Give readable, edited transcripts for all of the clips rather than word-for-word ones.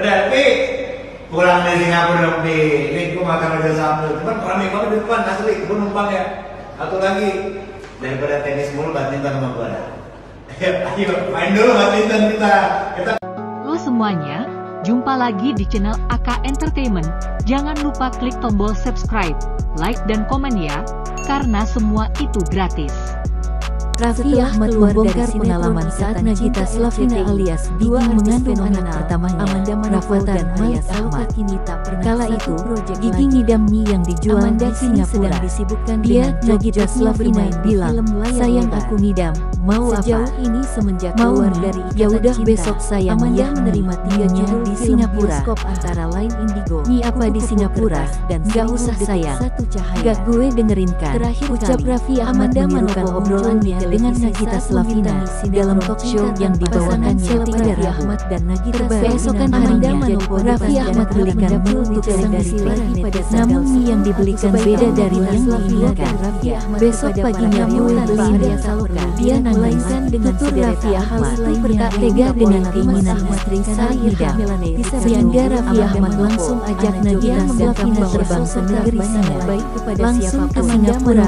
Berarti pulang dari Singapura dong di ini gue makan Raja Sambil. Cuman rame banget di depan asli, gue numpang ya. Satu lagi daripada tenis mulu badminton sama gue ada. Ayo main dulu badminton kita. Halo semuanya, jumpa lagi di channel AK Entertainment. Jangan lupa klik tombol subscribe, like dan komen ya, karena semua itu gratis. Raffi Ahmad membongkar pengalaman saat Nagita Slavina alias Gigi mengandung anak pertamanya, Rafathar dan Ahmad. Kala itu, Gigi ngidam mie yang dijual di Singapura. Dia, Nagita Slavina, bilang, sayang aku ngidam, mau apa? Mau mie? Ya udah besok sayang ya menerima tinggalnya di Singapura. Antara lain Indigo, mie apa di Singapura? Dan gak usah sayang, gak gue dengerin kan. Ucap Raffi Ahmad menyerukan obrolannya dengan Nagita Slavina dalam talk show yang dibawakannya Tika Rahmat dan Nagita. Keesokan harinya, Raffi Ahmad belikan mie untuk sang istri, namun mie yang dibelikan beda dari yang diinginkan. Besok paginya gue beliin dia nangis. Tutur Raffi Ahmad tak tega dengan keinginan istri saat hidam, sehingga Raffi Ahmad langsung ajak Nagita Slavina terbang ke negeri Singapura, langsung ke Singapura.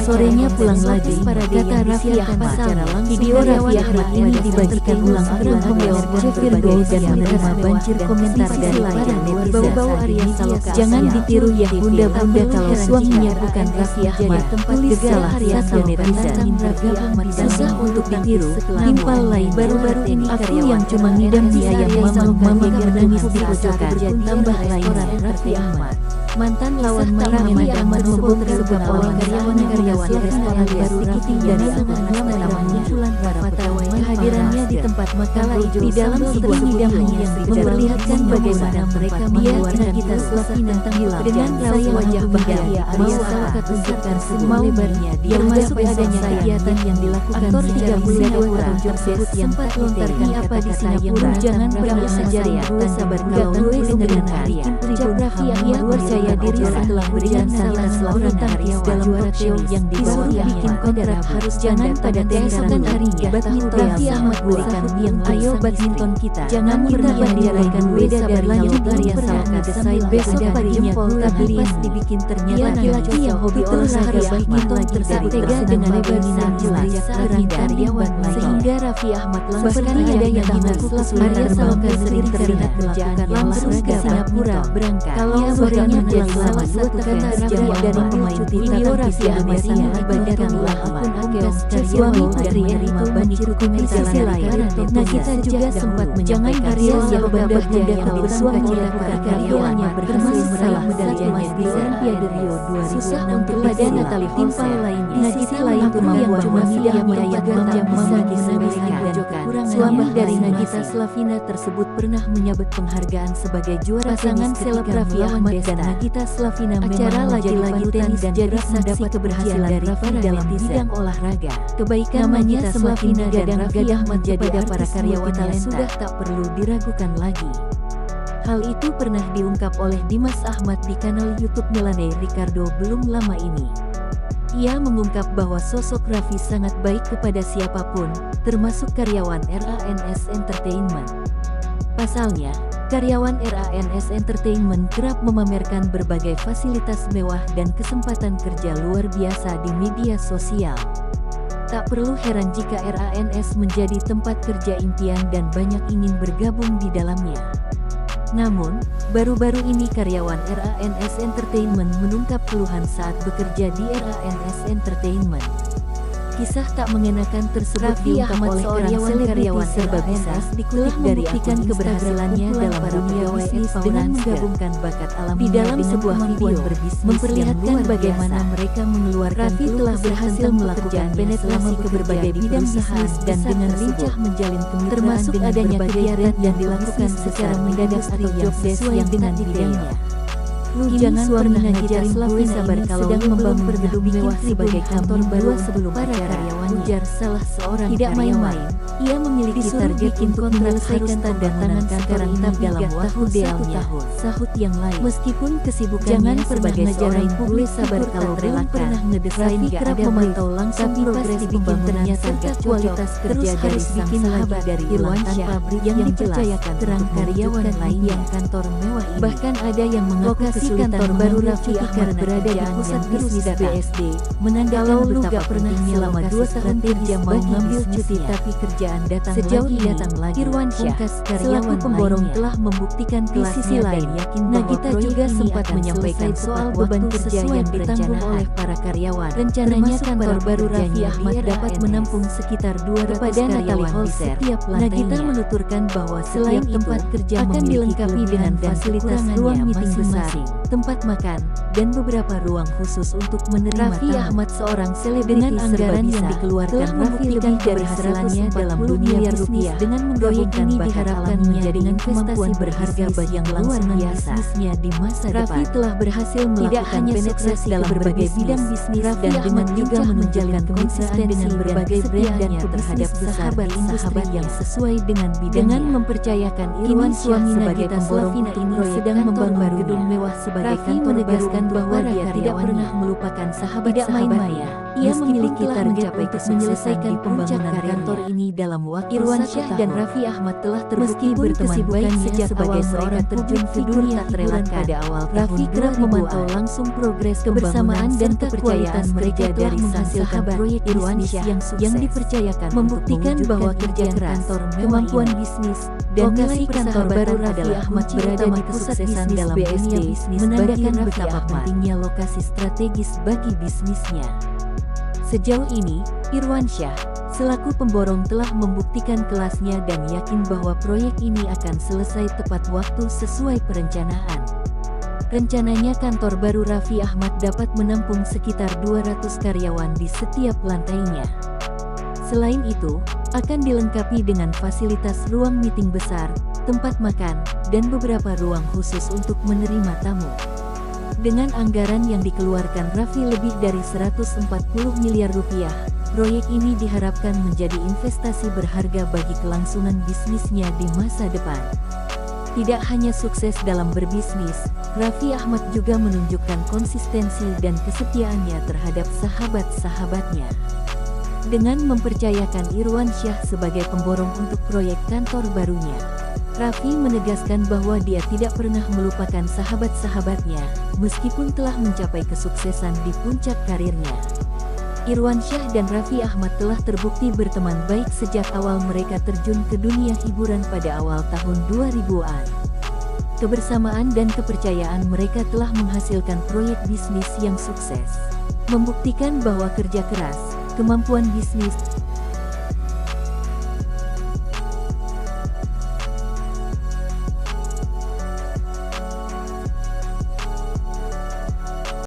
Sorenya pulang lagi, kata Raffi Ahmad. Video Raffi Ahmad ini dibagikan ulang ke Kompas Virgo dan menerima banjir komentar dari para netizen. Jangan ditiru ya bunda-bunda kalau suaminya bukan Raffi Ahmad, tulis salah satu netizen. Susah untuk ditiru, timpal lain. Baru-baru ini aku yang cuma ngidam mie ayam mama menangis di pojokan, tambah lain Raffi Ahmad. Mantan lawan Raffi Ahmad membongkar pengalaman karyawan restoran baru Raffi dari anak pertamanya. Kehadirannya di tempat makalah itu di dalam sebuah hidangan yang memperlihatkan bagaimana mereka membuat Nagita Slavina tenggelam dengan raut wajah bahagia. Mau saat tunjukkan semua lebarnya, termasuk adanya kegiatan yang dilakukan di Singapura tersebut yang sempat lontarkan apa di Singapura. Jangan pernah saja ya, sabar kalau gue dengerin karya. Ucap Raffi Ahmad percaya diri setelah berjalan salah seorang artis dalam talk show yang dibawakan bikin kontrak harus jangan pada keesokan harinya. Badminton Raffi Ahmad berikan yang ayo badminton kita. Jangan kita yang diarahkan beda dari lanjut Arya Salka desai besok paginya tak pas dibikin ternyata laki-laki yang hobi olahraga badminton tersebut tega dengan keinginan jelas dari karyawan sehingga Raffi Ahmad langsung ada yang mengaku Arya Salka sering terlihat melakukan langsung ke Singapura berangkat. Kalau sorenya jadi salah satu kata jawab dari pemain video Raffi Ahmad yang dibagikanlah akun Agas suami Patria itu banjir komentar lain. Nagita juga sempat menyampaikan soal benda-benda kalau suami lakukan karyawannya berhasil salah medaljanya di Olimpiade Rio 2016. Susah untuk pada Natali timpal lainnya. Nagita lain itu membuat cuma ayam yang bisa disampaikan. Suami dari Nagita Slavina tersebut pernah menyabet penghargaan sebagai juara pasangan seleb Raffi Ahmad dan Nagita Slavina. Acara lagi-lagi tenis dan jadi mendapat keberhasilan dari para dalam bidang olahraga. Kebaikan Nagita Slavina dan Raffi Ahmad pada para karyawannya sudah tak perlu diragukan lagi. Hal itu pernah diungkap oleh Dimas Ahmad di kanal YouTube Melanie Ricardo belum lama ini. Ia mengungkap bahwa sosok Raffi sangat baik kepada siapapun, termasuk karyawan RANS Entertainment. Pasalnya, karyawan RANS Entertainment kerap memamerkan berbagai fasilitas mewah dan kesempatan kerja luar biasa di media sosial. Tak perlu heran jika RANS menjadi tempat kerja impian dan banyak ingin bergabung di dalamnya. Namun, baru-baru ini karyawan RANS Entertainment menungkap keluhan saat bekerja di RANS Entertainment. Kisah tak mengenakan tersebut diungkap oleh karyawan serba bisa dikutip dari akun keberhasilannya dalam dunia bisnis dengan menggabungkan bakat alam di dalam sebuah video memperlihatkan bagaimana mereka mengeluarkan Raffi telah berhasil melakukan penetrasi ke berbagai bidang bisnis dan dengan lincah menjalin kemitraan termasuk adanya kegiatan yang dilakukan secara mendadak atau job desk yang dengan bidangnya. Lu jangan pernah ngajarin gue sabar kalau sedang membangun gedung mewah sebagai kantor baru sebelum para karyawan, ujar salah seorang karyawan. Ia memiliki target untuk menyelesaikan tanda tangan sekarang ini dalam waktu idealnya. Sahut yang lain. Meskipun kesibukannya sebagai seorang publik sabar kalau belum pernah ngedesain gak ada memantau langsung progres pembangunannya serta kualitas kerja dari sang sahabat dari Irwansyah pabrik yang dipercayakan terang karyawan lain yang kantor mewah ini. Bahkan ada yang mengaku kesulitan baru Raffi Ahmad berada di pusat bisnis BSD. Menandakan betapa pernah selama 2 tahun kerja mau ngambil cuti tapi kerjaan datang lagi. Irwansyah selaku pemborong telah membuktikan di sisi lain yakin Nagita juga sempat menyampaikan soal beban kerja yang ditanggung oleh para karyawan. Rencananya kantor baru Raffi Ahmad dapat menampung sekitar 200 karyawan di setiap lantainya. Nagita menuturkan bahwa selain tempat kerja akan dilengkapi dengan fasilitas ruang meeting besar, tempat makan, dan beberapa ruang khusus untuk menerima Raffi Ahmad seorang selebriti dengan anggaran yang dikeluarkan Raffi lebih dari keberhasilannya dalam dunia bisnis dengan menggabungkan diharapkan menjadi investasi berharga bagi yang luar biasa di masa depan. Raffi telah berhasil melakukan penetrasi dalam berbagai bidang bisnis dan dengan juga menjalankan konsistensi dengan berbagai brand dan terhadap sahabat yang sesuai dengan bidangnya. Dengan mempercayakan Irwan suami Nagita Slavina ini sedang membangun gedung mewah sebagai kantor menegaskan bahwa dia tidak pernah melupakan sahabat-sahabatnya. Ia memiliki target untuk menyelesaikan pembangunan kantor ini dalam waktu Irwansyah dan Raffi Ahmad telah terbukti berteman baik sejak awal seorang terjun ke dunia hiburan pada awal Raffi kerap memantau langsung progres kebersamaan dan kepercayaan mereka dari menghasilkan proyek Irwansyah yang dipercayakan membuktikan bahwa kerja keras, kemampuan bisnis, dan nilai kantor baru Raffi Ahmad berada di kesuksesan dalam BSD menandakan betapa pentingnya lokasi strategis bagi bisnisnya. Sejauh ini, Irwansyah selaku pemborong telah membuktikan kelasnya dan yakin bahwa proyek ini akan selesai tepat waktu sesuai perencanaan. Rencananya kantor baru Raffi Ahmad dapat menampung sekitar 200 karyawan di setiap lantainya. Selain itu, akan dilengkapi dengan fasilitas ruang meeting besar, tempat makan, dan beberapa ruang khusus untuk menerima tamu. Dengan anggaran yang dikeluarkan Raffi lebih dari 140 miliar rupiah, proyek ini diharapkan menjadi investasi berharga bagi kelangsungan bisnisnya di masa depan. Tidak hanya sukses dalam berbisnis, Raffi Ahmad juga menunjukkan konsistensi dan kesetiaannya terhadap sahabat-sahabatnya. Dengan mempercayakan Irwansyah sebagai pemborong untuk proyek kantor barunya, Raffi menegaskan bahwa dia tidak pernah melupakan sahabat-sahabatnya, meskipun telah mencapai kesuksesan di puncak karirnya. Irwansyah dan Raffi Ahmad telah terbukti berteman baik sejak awal mereka terjun ke dunia hiburan pada awal tahun 2000-an. Kebersamaan dan kepercayaan mereka telah menghasilkan proyek bisnis yang sukses, membuktikan bahwa kerja keras, kemampuan bisnis,